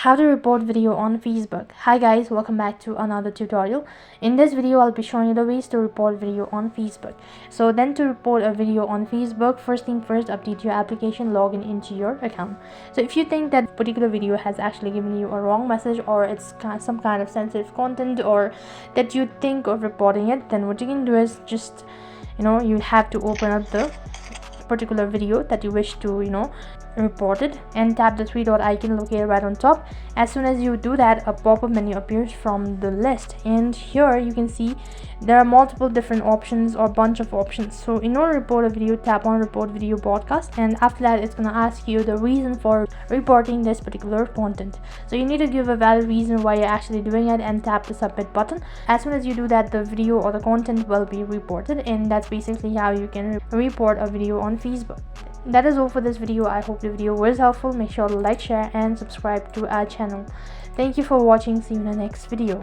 How to report video on Facebook. Hi guys, welcome back to another tutorial. In this video I'll be showing you the ways to report video on Facebook. So then, to report a video on Facebook, first thing first, update your application, log into your account. So if you think that particular video has actually given you a wrong message, or it's some kind of sensitive content, or that you think of reporting it, then what you can do is just you have to open up the particular video that you wish to report it, and tap the three dot icon located right on top. As soon as you do that, a pop-up menu appears from the list, and here you can see there are multiple different options or bunch of options. So in order to report a video, tap on report video broadcast, and after that it's gonna ask you the reason for reporting this particular content. So you need to give a valid reason why you're actually doing it, and tap the submit button. As soon as you do that, the video or the content will be reported, and that's basically how you can report a video on Facebook. That is all for this video. I hope the video was helpful. Make sure to like, share and subscribe to our channel. Thank you for watching. See you in the next video.